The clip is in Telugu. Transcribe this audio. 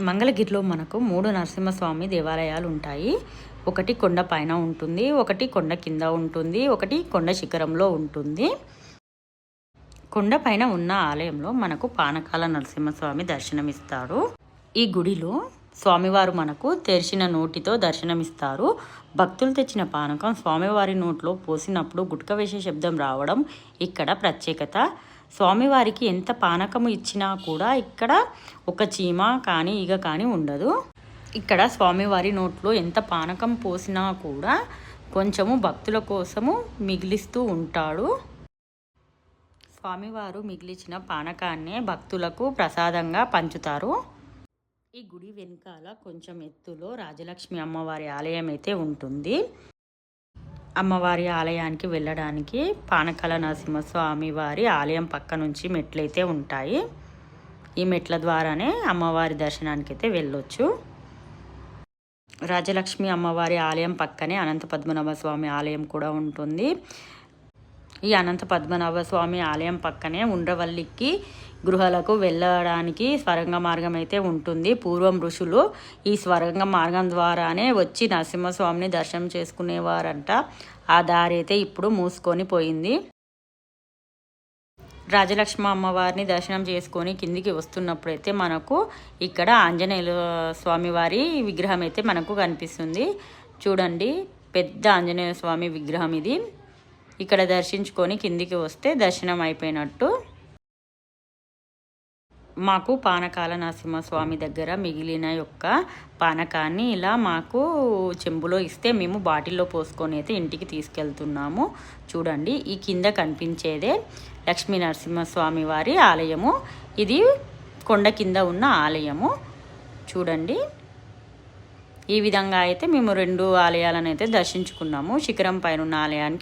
మంగళగిరిలో మనకు 3 నరసింహస్వామి దేవాలయాలు ఉంటాయి. ఒకటి కొండ పైన ఉంటుంది, ఒకటి కొండ కింద ఉంటుంది, ఒకటి కొండ శిఖరంలో ఉంటుంది. కొండ పైన ఉన్న ఆలయంలో మనకు పానకాల నరసింహస్వామి దర్శనమిస్తాడు. ఈ గుడిలో స్వామివారు మనకు తెరిచిన నోటితో దర్శనమిస్తారు. భక్తులు తెచ్చిన పానకం స్వామివారి నోట్లో పోసినప్పుడు గుట్క వేసే శబ్దం రావడం ఇక్కడ ప్రత్యేకత. స్వామివారికి ఎంత పానకము ఇచ్చినా కూడా ఇక్కడ ఒక చీమ కానీ ఈగ కానీ ఉండదు. ఇక్కడ స్వామివారి నోట్లో ఎంత పానకం పోసినా కూడా కొంచెము భక్తుల కోసము మిగిలిస్తూ ఉంటాడు. స్వామివారు మిగిలిచిన పానకాన్నే భక్తులకు ప్రసాదంగా పంచుతారు. ఈ గుడి వెనకాల కొంచెం ఎత్తులో రాజలక్ష్మి అమ్మవారి ఆలయం అయితే ఉంటుంది. అమ్మవారి ఆలయానికి వెళ్ళడానికి పానకాల నరసింహస్వామి వారి ఆలయం పక్క నుంచి మెట్లయితే ఉంటాయి. ఈ మెట్ల ద్వారానే అమ్మవారి దర్శనానికి అయితే వెళ్ళొచ్చు. రాజలక్ష్మి అమ్మవారి ఆలయం పక్కనే అనంత పద్మనాభ స్వామి ఆలయం కూడా ఉంటుంది. ఈ అనంత పద్మనాభ స్వామి ఆలయం పక్కనే ఉండ్రవల్లికి గృహాలకు వెళ్ళడానికి స్వరంగ మార్గం అయితే ఉంటుంది. పూర్వం ఋషులు ఈ స్వరంగ మార్గం ద్వారానే వచ్చి నరసింహస్వామిని దర్శనం చేసుకునేవారంట. ఆ దారి అయితే ఇప్పుడు మూసుకొని పోయింది. రాజలక్ష్మి అమ్మవారిని దర్శనం చేసుకొని కిందికి వస్తున్నప్పుడైతే మనకు ఇక్కడ ఆంజనేయ స్వామివారి విగ్రహం అయితే మనకు కనిపిస్తుంది. చూడండి, పెద్ద ఆంజనేయ స్వామి విగ్రహం ఇది. ఇక్కడ దర్శించుకొని కిందికి వస్తే దర్శనం అయిపోయినట్టు. మాకు పానకాల నరసింహస్వామి దగ్గర మిగిలిన యొక్క పానకాన్ని ఇలా మాకు చెంబులో ఇస్తే మేము బాటిల్లో పోసుకొని అయితే ఇంటికి తీసుకెళ్తున్నాము. చూడండి, ఈ కింద కనిపించేదే లక్ష్మీ నరసింహస్వామి వారి ఆలయము. ఇది కొండ కింద ఉన్న ఆలయము. చూడండి, ఈ విధంగా అయితే మేము 2 ఆలయాలను అయితే దర్శించుకున్నాము. శిఖరం పైన ఉన్న ఆలయానికి